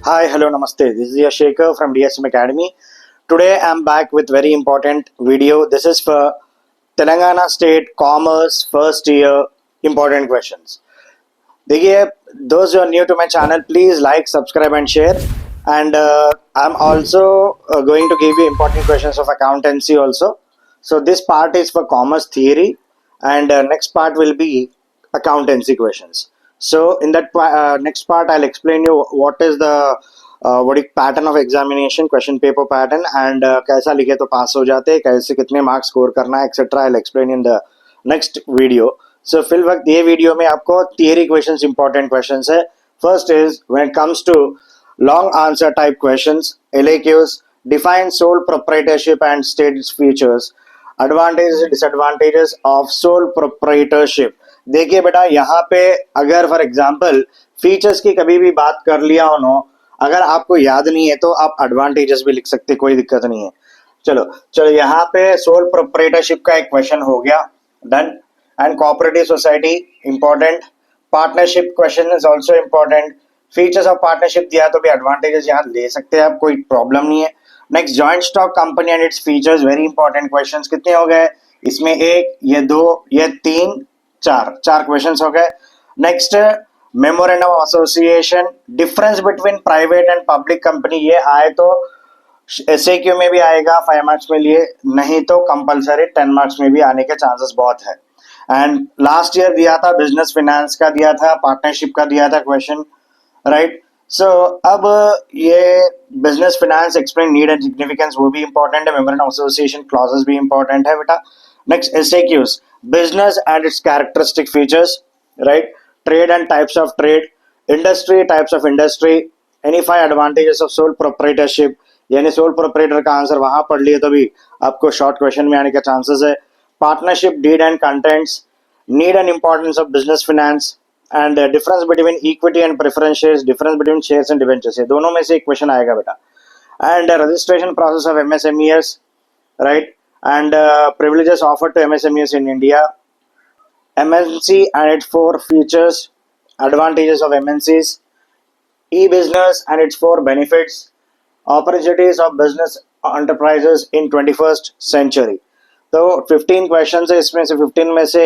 Hi, hello, namaste. This is Yashekar from DSM Academy. Today I'm back with very important video. This is for Telangana State Commerce first year important questions. देखिए, those who are new to my channel, please like, subscribe and share. And I'm also going to give you important questions of accountancy also. So this part is for commerce theory, and next part will be accountancy questions. So in that next part, I'll explain you what is the what is pattern of examination, question paper pattern, and कैसा लिखे तो पास हो जाते हैं, कैसे कितने marks score करना है, etcetera. I'll explain in the next video. So फिल वक्त ये वीडियो में आपको थियरी क्वेश्चंस इंपॉर्टेंट क्वेश्चंस है. First is when it comes to long answer type questions, LAQs, define sole proprietorship and states features, advantages disadvantages of sole proprietorship. देखिए बेटा, यहाँ पे अगर फॉर एग्जांपल फीचर्स की कभी भी बात कर लिया हो, अगर आपको याद नहीं है तो आप एडवांटेजेस भी लिख सकते, कोई दिक्कत नहीं है. चलो यहाँ पे सोल प्रोप्राइटरशिप का एक क्वेश्चन हो गया, done. And cooperative society important. Partnership question is also important. Features of partnership दिया तो भी advantages यहाँ ले सकते हैं आप, कोई प्रॉब्लम नहीं है. Next, joint stock company and its features, very important questions. कितने हो गए इसमें? एक, ये दो, ये तीन, चार क्वेश्चंस हो गए. Next, memorandum of association, difference between private and public company. ये आए तो SAQ में भी आएगा 5 मार्क्स में लिए, नहीं तो कंपलसरी 10 मार्क्स में भी आने के चांसेस बहुत है. एंड लास्ट ईयर दिया था बिजनेस फिनेंस का, दिया था पार्टनरशिप का, दिया था क्वेश्चन, राइट. सो अब ये business finance explain need and significance, वो भी इंपॉर्टेंट है. मेमोरेंडम ऑफ एसोसिएशन क्लॉजेस भी इंपॉर्टेंट है बेटा. Next, SAQs, business and it's characteristic features, right. Trade and types of trade, industry, types of industry, any 5 advantages of sole proprietorship. यानी sole proprietor का answer वहां पढ़ लिए तो भी आपको शॉर्ट क्वेश्चन में आने के चांसेस है. Partnership, deed and contents, need and importance of business finance, and difference between equity and preference shares, difference between shares and debentures. ये दोनों में से एक क्वेश्चन आएगा बेटा. And registration process of MSMEs, right, and privileges offered to MSMEs in India, MNC and its 4 features, advantages of MNCs, e-business and its 4 benefits, opportunities of business enterprises in 21st century. तो 15 question है, इसमें से 15 में से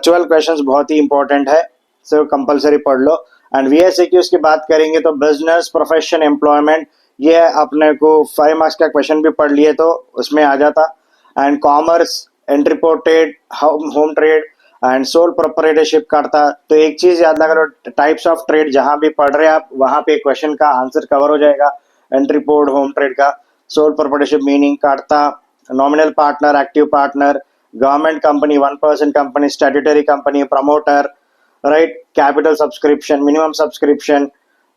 12 questions बहुत ही important है, सो compulsory पढ़ लो. And VSAQs की बात करेंगे तो बिजनेस, प्रोफेशन, एम्प्लॉयमेंट, ये अपने को 5 मार्क्स का क्वेश्चन भी पढ़ लिए तो उसमें आ जाता. And commerce, entrepreneurship, home trade and sole proprietorship करता. तो एक चीज याद लगा लो, टाइप्स ऑफ ट्रेड जहां भी पढ़ रहे हैं आप, वहां पे क्वेश्चन का आंसर कवर हो जाएगा. एंटरप्रेन्योर, होम ट्रेड का, सोल प्रोप्राइटरशिप मीनिंग काटता, nominal partner, active partner, government company, 1% company, statutory company, promoter, right, capital subscription, minimum subscription,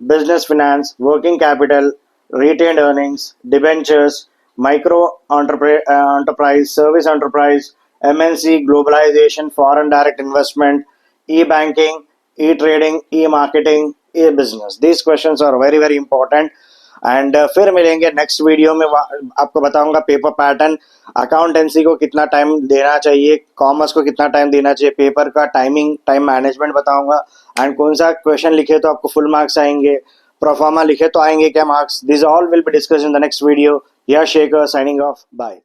business finance, working capital, retained earnings, debentures, micro enterprise, service enterprise, MNC, globalization, foreign direct investment, e-banking, e-trading, e-marketing, e-business. These questions are very very important. And फिर मिलेंगे next video में. आपको बताऊंगा paper pattern, accountancy को कितना time देना चाहिए, commerce को कितना टाइम देना चाहिए, पेपर का टाइमिंग, टाइम मैनेजमेंट बताऊंगा, एंड कौन सा क्वेश्चन लिखे तो आपको फुल मार्क्स आएंगे, प्रोफार्मा लिखे तो आएंगे क्या marks. This all will be discussed in the next video. Yash Shekhar signing off, bye.